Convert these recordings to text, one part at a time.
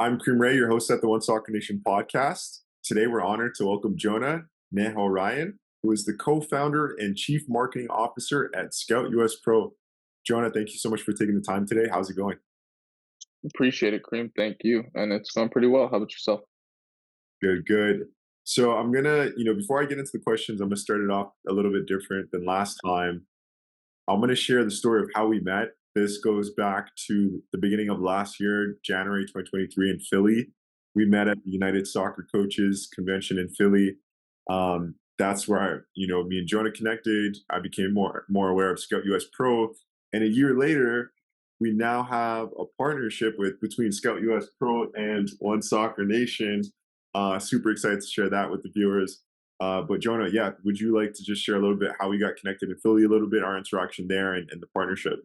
I'm Cream Ray, your host at the One Soccer Nation podcast. Today, we're honored to welcome Jonah Nehorayan, who is the co-founder and chief marketing officer at ScoutUs Pro. Jonah, thank you so much for taking the time today. How's it going? Appreciate it, Kareem. Thank you. And it's going pretty well. How about yourself? Good, good. So I'm gonna, before I get into the questions, I'm gonna start it off a little bit different than last time. I'm gonna share the story of how we met. This goes back to the beginning of last year, January 2023 in Philly. We met at the United Soccer Coaches Convention in Philly. That's where me and Jonah connected. I became more aware of ScoutUs Pro, and a year later, we now have a partnership between ScoutUs Pro and One Soccer Nation. Super excited to share that with the viewers. But Jonah, yeah, would you like to just share a little bit how we got connected in Philly, a little bit, our interaction there and the partnership?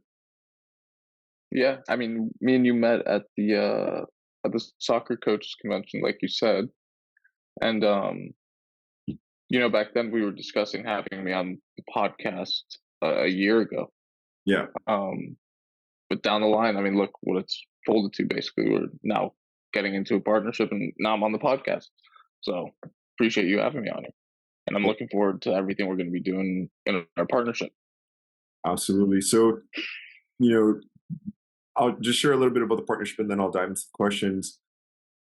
Yeah, I mean, me and you met at the soccer coaches convention, like you said, and back then we were discussing having me on the podcast a year ago. Yeah, But down the line, I mean, look what it's folded to. Basically, we're now getting into a partnership, and now I'm on the podcast. So appreciate you having me on here, and I'm looking forward to everything we're going to be doing in our partnership. absolutely. So, you know, I'll just share a little bit about the partnership and then I'll dive into the questions.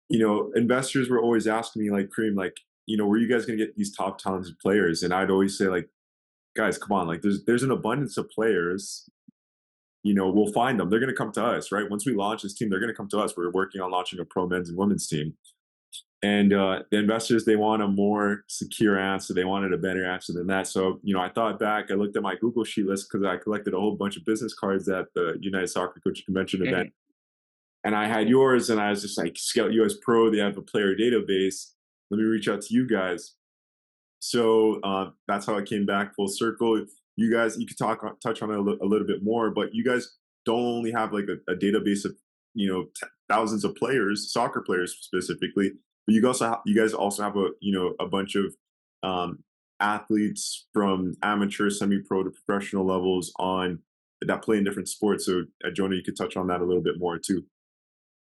Investors were always asking me, like, Cream, like, where are you guys going to get these top talented players? And I'd always say, like, guys, come on, like, there's an abundance of players. We'll find them. They're going to come to us, right? Once we launch this team, they're going to come to us. We're working on launching a pro men's and women's team. And the investors, they want a more secure answer. They wanted a better answer than that. So, I thought back, I looked at my Google Sheet list because I collected a whole bunch of business cards at the United Soccer Coach Convention event. And I had yours, and I was just like, ScoutUs Pro, they have a player database. Let me reach out to you guys. So that's how I came back full circle. You guys, you could touch on it a little bit more, but you guys don't only have like a database of thousands of players, soccer players specifically, but you guys also have a bunch of athletes from amateur, semi-pro to professional levels that play in different sports. So Jonah, you could touch on that a little bit more too.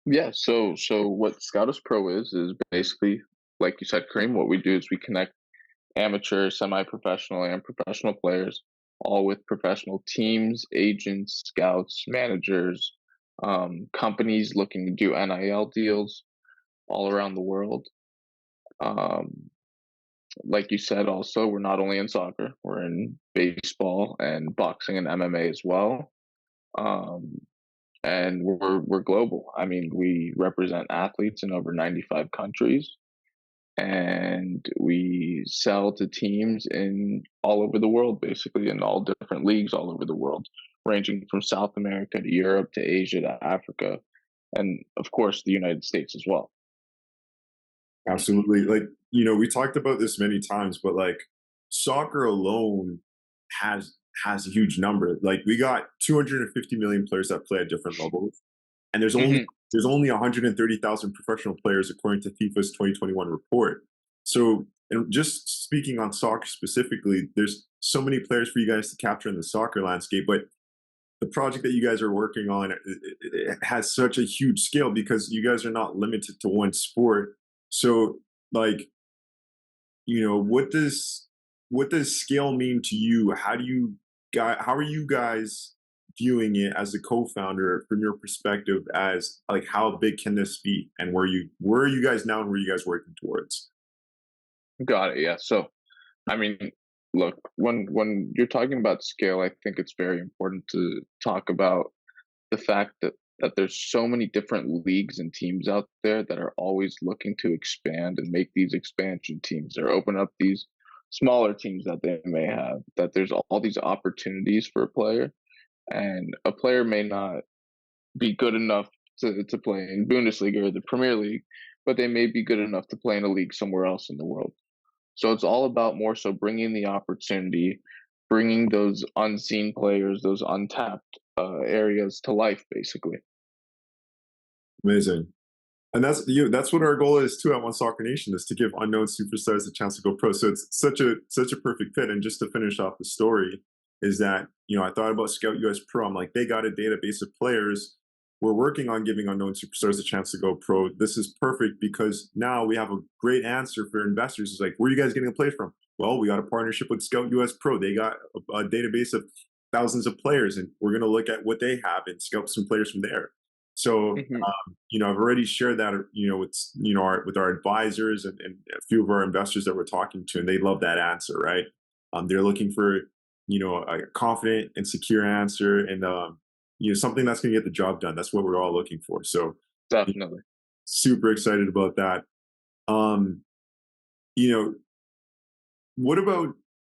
Yeah. So what ScoutUs Pro is basically, like you said, Kareem. What we do is we connect amateur, semi-professional, and professional players, all with professional teams, agents, scouts, managers, companies looking to do NIL deals all around the world. Like you said, also, we're not only in soccer, we're in baseball and boxing and MMA as well. Um, and we're global. I mean, we represent athletes in over 95 countries, and we sell to teams in all over the world, basically in all different leagues all over the world, ranging from South America to Europe to Asia to Africa, and of course the United States as well. Absolutely. Like, we talked about this many times, but like soccer alone has a huge number. Like we got 250 million players that play at different levels. And there's only 130,000 professional players according to FIFA's 2021 report. So, and just speaking on soccer specifically, there's so many players for you guys to capture in the soccer landscape, but the project that you guys are working on it has such a huge scale because you guys are not limited to one sport. So, like, what does scale mean to you? How are you guys viewing it as a co-founder from your perspective as like how big can this be and where are you guys now and where are you guys working towards? Got it. Yeah. So, I mean, look, when you're talking about scale, I think it's very important to talk about the fact that there's so many different leagues and teams out there that are always looking to expand and make these expansion teams or open up these smaller teams that they may have, that there's all these opportunities for a player, and a player may not be good enough to play in Bundesliga or the Premier League, but they may be good enough to play in a league somewhere else in the world. So it's all about more so bringing the opportunity, bringing those unseen players, those untapped areas to life, basically. Amazing. And that's what our goal is too at One Soccer Nation, is to give unknown superstars a chance to go pro. So it's such a perfect fit. And just to finish off the story is that, I thought about ScoutUs Pro. I'm like, they got a database of players. we're working on giving unknown superstars a chance to go pro. This is perfect because now we have a great answer for investors. It's like, where are you guys getting a play from? Well, we got a partnership with ScoutUs Pro. They got a database of thousands of players, and we're going to look at what they have and scout some players from there. So, Hmm. I've already shared that, with with our advisors and a few of our investors that we're talking to, and they love that answer, right? They're looking for a confident and secure answer, and something that's going to get the job done. That's what we're all looking for. So, you know, Definitely. super excited about that. Um, you know, what about,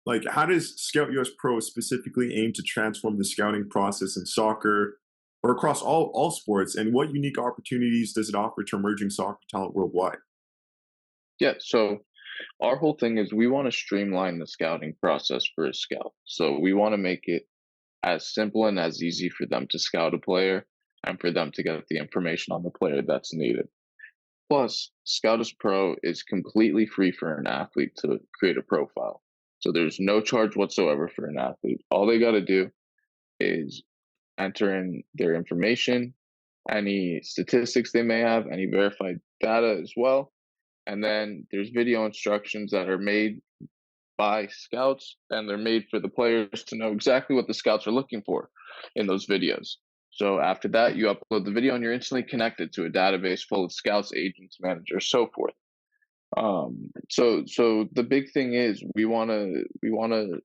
like, how does Scout US Pro specifically aim to transform the scouting process in soccer or across all sports, and what unique opportunities does it offer to emerging soccer talent worldwide? Yeah. So our whole thing is we want to streamline the scouting process for a scout. So we want to make it as simple and as easy for them to scout a player and for them to get the information on the player that's needed. Plus, ScoutUs Pro is completely free for an athlete to create a profile. So there's no charge whatsoever for an athlete. All they got to do is enter in their information, any statistics they may have, any verified data as well. And then there's video instructions that are made by scouts, and they're made for the players to know exactly what the scouts are looking for in those videos. So after that, you upload the video and you're instantly connected to a database full of scouts, agents, managers, so forth. So the big thing is we want to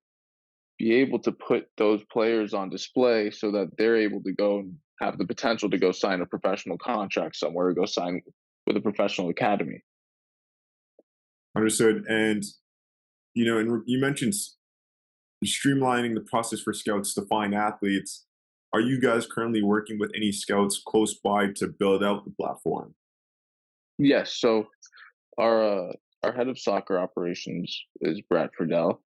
be able to put those players on display so that they're able to go and have the potential to go sign a professional contract somewhere or go sign with a professional academy. Understood. And and you mentioned streamlining the process for scouts to find athletes. Are you guys currently working with any scouts close by to build out the platform? Yes, so our uh, our head of soccer operations is Brad Friedel.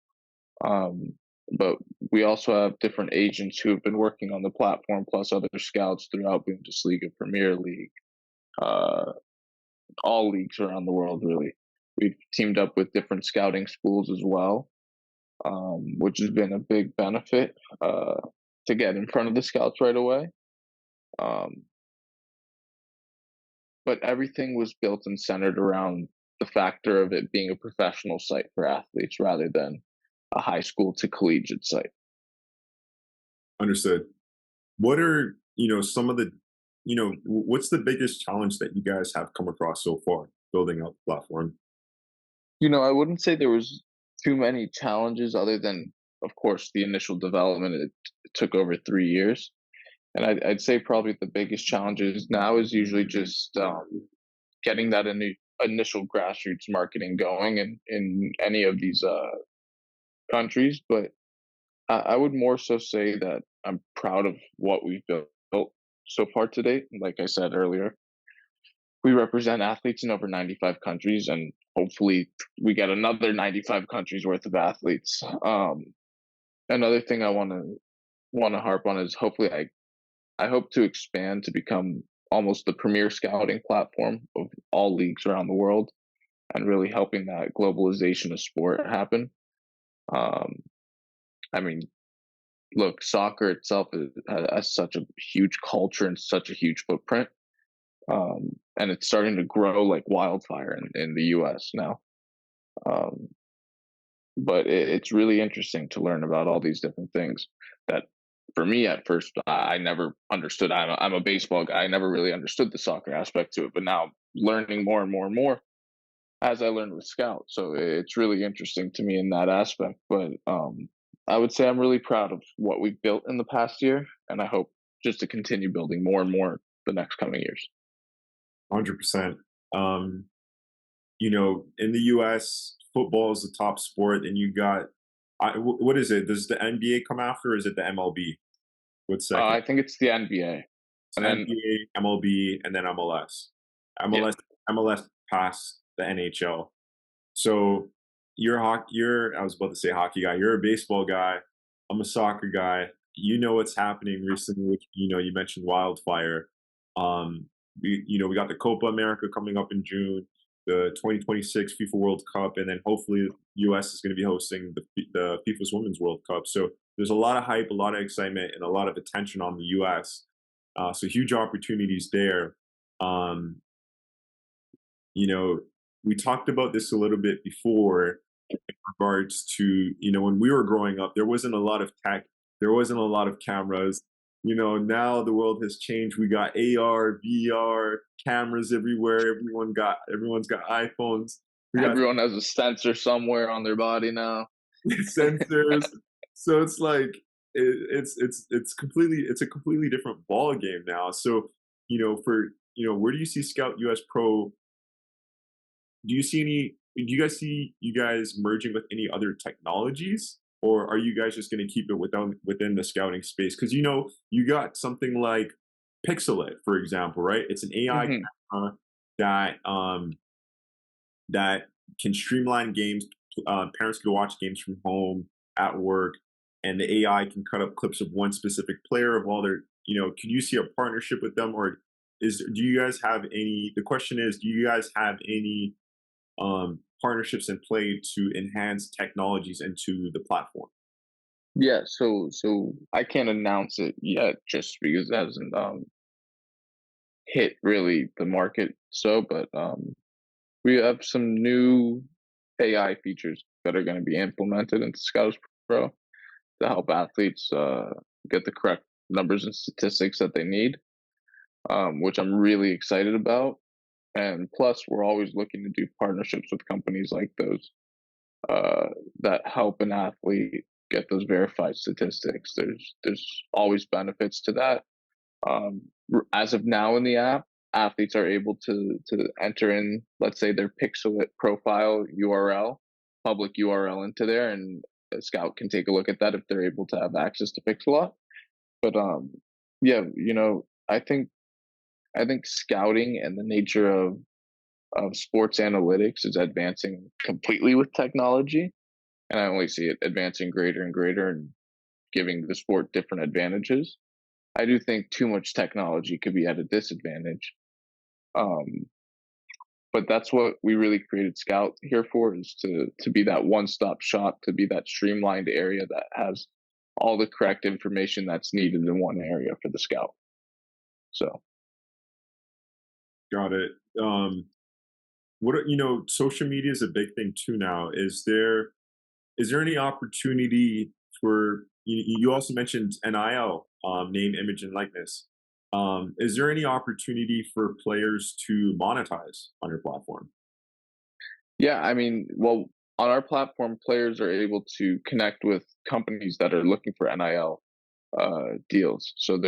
Um, but we also have different agents who have been working on the platform, plus other scouts throughout Bundesliga, Premier League, uh, all leagues around the world. Really, we've teamed up with different scouting schools as well, which has been a big benefit to get in front of the scouts right away. Um, but everything was built and centered around the factor of it being a professional site for athletes rather than a high school to collegiate site. Understood. What are, some of the, what's the biggest challenge that you guys have come across so far building out the platform? I wouldn't say there was too many challenges other than, of course, the initial development. It took over 3 years, and I'd say probably the biggest challenges now is usually just getting that initial grassroots marketing going in any of these countries. But I would more so say that I'm proud of what we've built so far to date. Like I said earlier, we represent athletes in over 95 countries, and hopefully we get another 95 countries worth of athletes. Another thing I want to harp on is hopefully I hope to expand to become almost the premier scouting platform of all leagues around the world and really helping that globalization of sport happen. Um, I mean, look, soccer itself has such a huge culture and such a huge footprint, and it's starting to grow like wildfire in the U.S. now. Um, but it's really interesting to learn about all these different things that for me at first I never understood. I'm a baseball guy. I never really understood the soccer aspect to it, but now learning more and more and more as I learned with Scout. So it's really interesting to me in that aspect. But I would say I'm really proud of what we've built in the past year, and I hope just to continue building more and more the next coming years. 100%. Um, in the US, football is the top sport, and you got, what is it? Does the NBA come after, or is it the MLB? What's second? I think it's the NBA, It's and then NBA, MLB, and then MLS. yeah, MLS passed the NHL. So I was about to say hockey guy. You're a baseball guy. I'm a soccer guy. You know what's happening recently. You mentioned wildfire. We got the Copa America coming up in June, the 2026 FIFA World Cup, and then hopefully US is going to be hosting the FIFA's Women's World Cup. So there's a lot of hype, a lot of excitement, and a lot of attention on the US. So huge opportunities there. Um, you know, we talked about this a little bit before regards to, when we were growing up, there wasn't a lot of tech, there wasn't a lot of cameras. Now the world has changed. We got AR, VR, cameras everywhere. Everyone's got iPhones. We got Everyone has a sensor somewhere on their body now. sensors. So it's like it's a completely different ball game now. So, for where do you see Scout US Pro? Do you guys see you guys merging with any other technologies, or are you guys just going to keep it within the scouting space? Because you got something like Pixelit, for example, right? It's an AI Hmm. camera that can streamline games. Parents can watch games from home, at work, and the AI can cut up clips of one specific player of all their. Could you see a partnership with them, or do you guys have any? The question is, do you guys have any partnerships in play to enhance technologies into the platform? Yeah, so I can't announce it yet just because it hasn't hit really the market. But we have some new AI features that are going to be implemented into ScoutUs Pro to help athletes get the correct numbers and statistics that they need, which I'm really excited about. And plus, we're always looking to do partnerships with companies like those uh, that help an athlete get those verified statistics. There's always benefits to that. As of now in the app, athletes are able to enter in, let's say, their Pixelit profile URL, public URL into there, and a scout can take a look at that if they're able to have access to Pixelit. But yeah, I think scouting and the nature of sports analytics is advancing completely with technology, and I only see it advancing greater and greater and giving the sport different advantages. I do think too much technology could be at a disadvantage. Um, but that's what we really created Scout here for, is to be that one stop shop, to be that streamlined area that has all the correct information that's needed in one area for the scout. So Got it. Social media is a big thing too now. Is there any opportunity for you also mentioned NIL, name, image, and likeness. Is there any opportunity for players to monetize on your platform? yeah, I mean, well, on our platform, players are able to connect with companies that are looking for NIL deals. So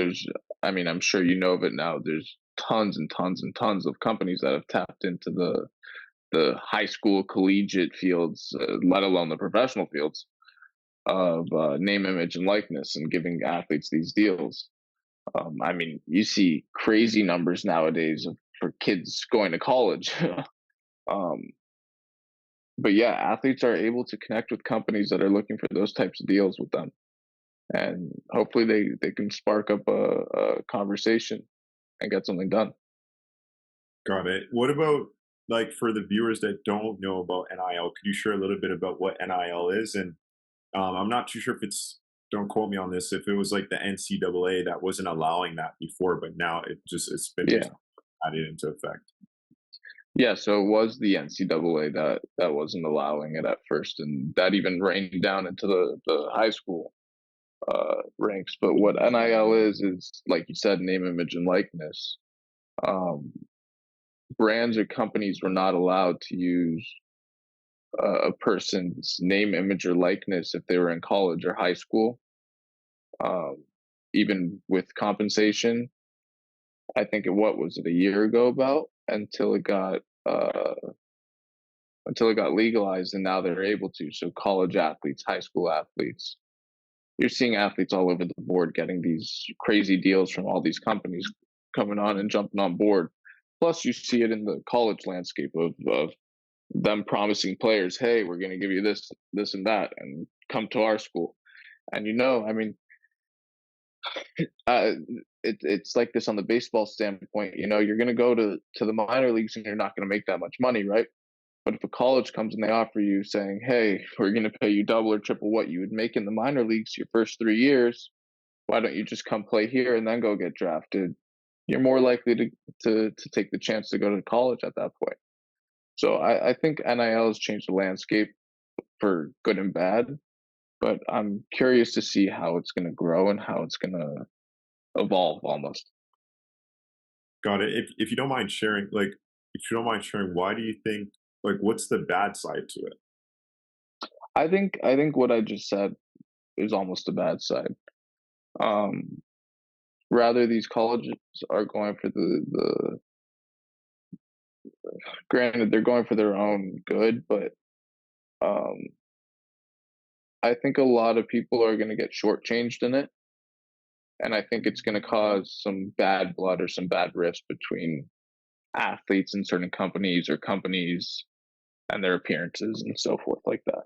I mean, I'm sure you know of it now. There's tons and tons and tons of companies that have tapped into the high school collegiate fields, let alone the professional fields of name, image, and likeness, and giving athletes these deals. I mean, you see crazy numbers nowadays for kids going to college. um, but yeah, athletes are able to connect with companies that are looking for those types of deals with them, and hopefully they can spark up a conversation and get something done. Got it. What about, like, for the viewers that don't know about NIL? Could you share a little bit about what NIL is? And I'm not too sure if it's, don't quote me on this, if it was like the NCAA that wasn't allowing that before, but now it's been Yeah, recently added into effect. yeah. So it was the NCAA that wasn't allowing it at first, and that even rained down into the high school ranks. But what NIL is like you said, name, image, and likeness. Um, Brands or companies were not allowed to use a person's name, image, or likeness if they were in college or high school, um, even with compensation. I think what was it, a year ago, about uh, until it got legalized, and now they're able to. So college athletes, high school athletes, you're seeing athletes all over the board getting these crazy deals from all these companies coming on and jumping on board. Plus, you see it in the college landscape of them promising players, "Hey, we're going to give you this, this, and that, and come to our school." And I mean, uh, it's like this on the baseball standpoint. You're going to go to the minor leagues and you're not going to make that much money, right? But if a college comes and they offer you, saying, "Hey, we're going to pay you double or triple what you would make in the minor leagues your first 3 years," Why don't you just come play here and then go get drafted? You're more likely to take the chance to go to college at that point. So I think NIL has changed the landscape for good and bad, but I'm curious to see how it's going to grow and how it's going to evolve almost. Got it. If you don't mind sharing, like, if you don't mind sharing, why do you think, like, what's the bad side to it? I think what I just said is almost a bad side. Um, Rather, these colleges are going for the granted they're going for their own good, but um, I think a lot of people are going to get shortchanged in it, and I think it's going to cause some bad blood or some bad rifts between athletes and certain companies or companies and their appearances and so forth like that.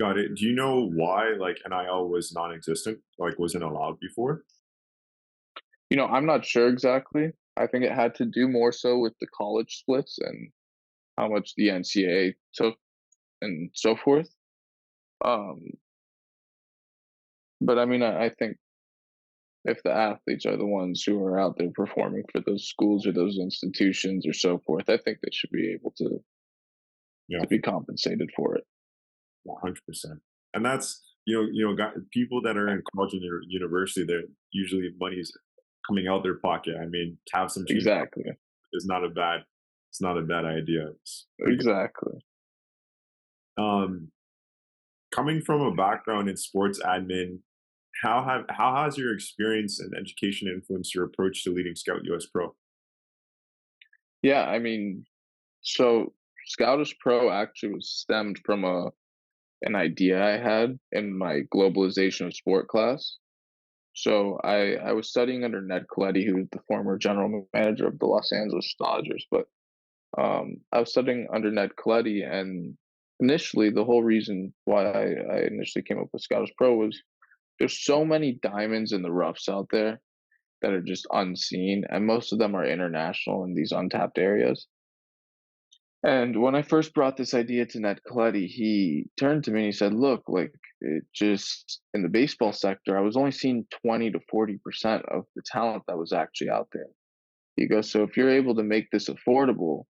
Got it. Do you know why, like, NIL was non-existent, like, wasn't allowed before? I'm not sure exactly. I think it had to do more so with the college splits and how much the NCAA took and so forth. Um, but I mean, I think if the athletes are the ones who are out there performing for those schools or those institutions or so forth, I think they should be able Yeah, to be compensated for it. 100%. And that's, got people that are in college and university, they're usually money's coming out their pocket. I mean, to have some change Exactly. is not a bad, it's not a bad idea. It's pretty Exactly. good. Coming from a background in sports admin, how has your experience and education influenced your approach to leading Scout US Pro? Yeah, I mean, so ScoutUs Pro actually was stemmed from a an idea I had in my globalization of sport class. So I was studying under Ned Coletti, who was the former general manager of the Los Angeles Dodgers. But I was studying under Ned Coletti, and initially the whole reason why I initially came up with ScoutUs Pro was there's so many diamonds in the roughs out there that are just unseen, and most of them are international in these untapped areas. And when I first brought this idea to Ned Coletti, he turned to me and he said, "Look, like it just in the baseball sector, I was only seeing 20 to 40% of the talent that was actually out there." He goes, "So if you're able to make this affordable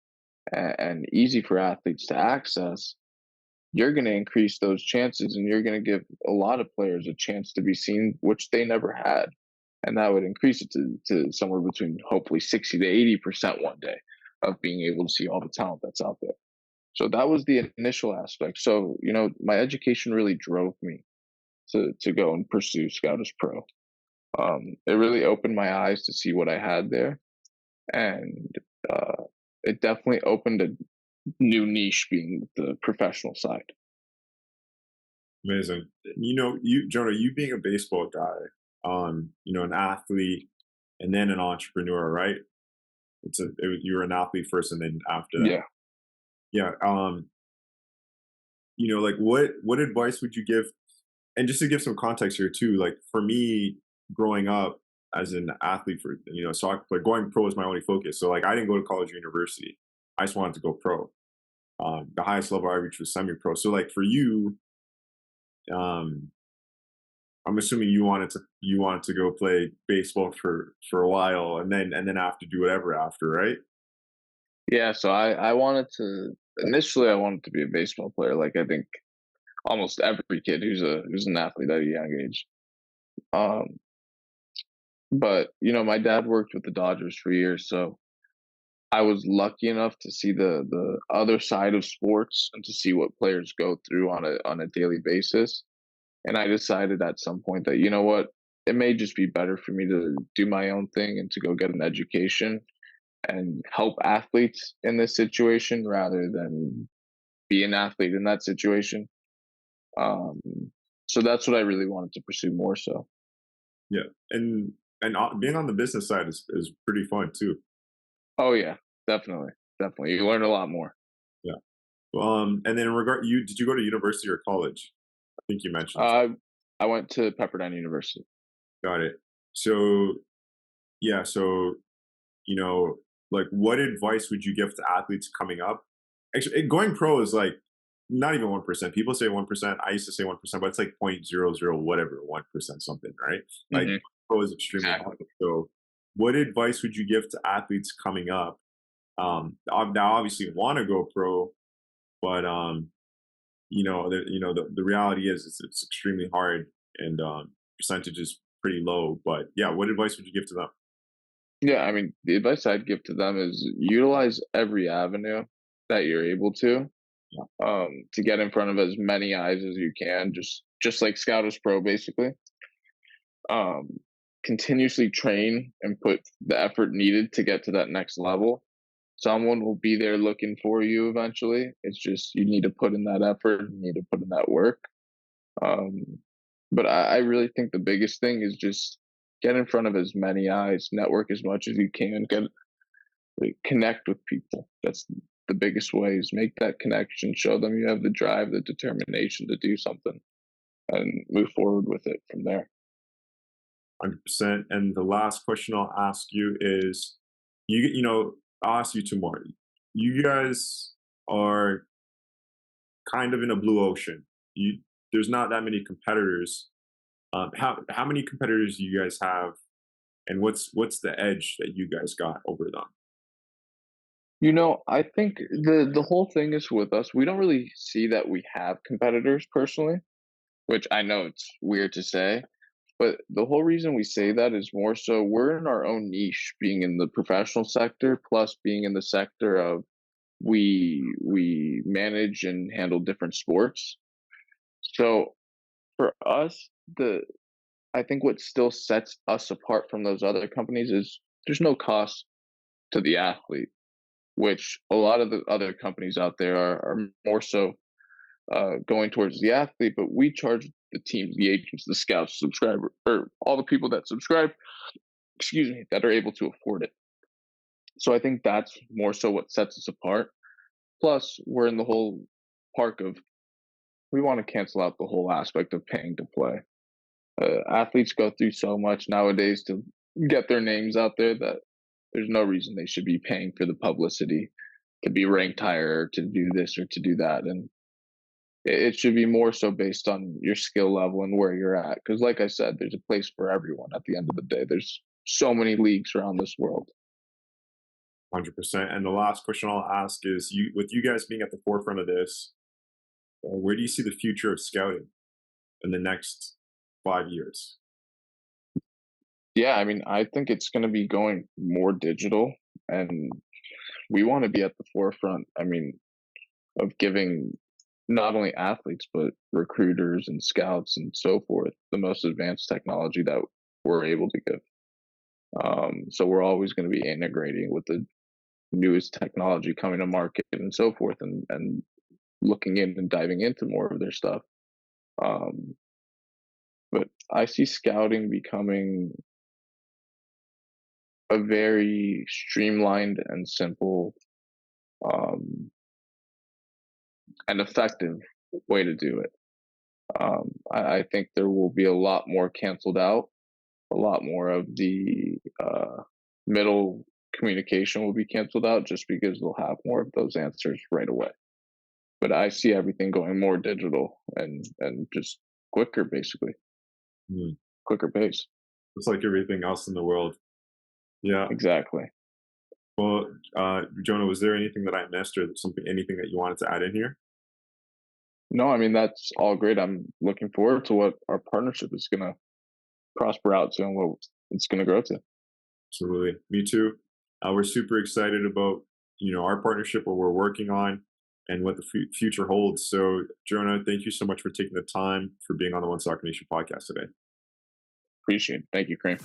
and easy for athletes to access, you're going to increase those chances and you're going to give a lot of players a chance to be seen, which they never had." And that would increase it to somewhere between hopefully 60 to 80% one day of being able to see all the talent that's out there. So that was the initial aspect. So, my education really drove me to go and pursue ScoutUs Pro. It really opened my eyes to see what I had there. And it definitely opened a new niche being the professional side. Amazing. Jonah, you being a baseball guy, an athlete and then an entrepreneur, right? You were an athlete first and then after that. Yeah. Yeah. Like what advice would you give? And just to give some context here too, like for me growing up as an athlete for, soccer, like going pro was my only focus. So like I didn't go to college or university. I just wanted to go pro. The highest level I reached was semi-pro. So like for you, um, I'm assuming you wanted to go play baseball for a while and then have to do whatever after, right? Yeah. So I wanted to, initially, I wanted to be a baseball player. Like I think almost every kid who's an athlete at a young age. Um, but my dad worked with the Dodgers for years, so I was lucky enough to see the other side of sports and to see what players go through on a daily basis. And I decided at some point that what, it may just be better for me to do my own thing and to go get an education and help athletes in this situation rather than be an athlete in that situation. Um, so that's what I really wanted to pursue more so. Yeah. And being on the business side is pretty fun too. Oh yeah, definitely, definitely. You learn a lot more. Yeah. And then did you go to university or college? I think you mentioned. Uh, I went to Pepperdine University. Got it. So yeah, so you know, like what advice would you give to athletes coming up? Actually, going pro is like not even 1%. People say 1%. I used to say 1%, but it's like 0.00 whatever 1% something, right? Like Hmm. pro is extremely hard. Exactly. So, what advice would you give to athletes coming up? Now obviously want to go pro, but the reality is it's extremely hard, and percentage is pretty low. But yeah, what advice would you give to them? Yeah, I mean, the advice I'd give to them is utilize every avenue that you're able to get in front of as many eyes as you can. Just like ScoutUs Pro, basically. Um, Continuously train and put the effort needed to get to that next level. Someone will be there looking for you eventually. It's just you need to put in that effort, you need to put in that work. Um, but I really think the biggest thing is just get in front of as many eyes, network as much as you can, connect with people. That's the biggest way is make that connection, show them you have the drive, the determination to do something, and move forward with it from there. 100%. And the last question I'll ask you is, I'll ask you two more. You guys are kind of in a blue ocean. There's not that many competitors. How many competitors do you guys have, and what's the edge that you guys got over them? I think the whole thing is with us. We don't really see that we have competitors personally, which I know it's weird to say, but the whole reason we say that is more so we're in our own niche, being in the professional sector, plus being in the sector of we manage and handle different sports. So for us, the I think what still sets us apart from those other companies is there's no cost to the athlete, which a lot of the other companies out there are more so going towards the athlete, but we charge the teams, the agents, the scouts, subscriber, or all the people that subscribe, excuse me, that are able to afford it. So I think that's more so what sets us apart. Plus, we're in the whole park of we want to cancel out the whole aspect of paying to play. Athletes go through so much nowadays to get their names out there that there's no reason they should be paying for the publicity to be ranked higher, to do this or to do that. And it should be more so based on your skill level and where you're at. Because, like I said, there's a place for everyone at the end of the day. There's so many leagues around this world. 100%. And the last question I'll ask is, with you guys being at the forefront of this, where do you see the future of scouting in the next 5 years? Yeah, I mean, I think it's going to be going more digital, and we want to be at the forefront. I mean, of giving not only athletes but recruiters and scouts and so forth the most advanced technology that we're able to give. So we're always going to be integrating with the newest technology coming to market and so forth, and looking in and diving into more of their stuff. Um, but I see scouting becoming a very streamlined and simple um, and effective way to do it. I think there will be a lot more canceled out. A lot more of the middle communication will be canceled out just because they'll have more of those answers right away. But I see everything going more digital and just quicker, basically, Hmm. quicker pace. It's like everything else in the world. Yeah. Exactly. Well, Jonah, was there anything that I missed, or anything that you wanted to add in here? No, I mean that's all great. I'm looking forward to what our partnership is going to prosper out to and what it's going to grow to. Absolutely. Me too. We're super excited about, our partnership, what we're working on, and what the future holds. So, Jonah, thank you so much for taking the time for being on the One Soccer Nation podcast today. Appreciate it. Thank you, Cream.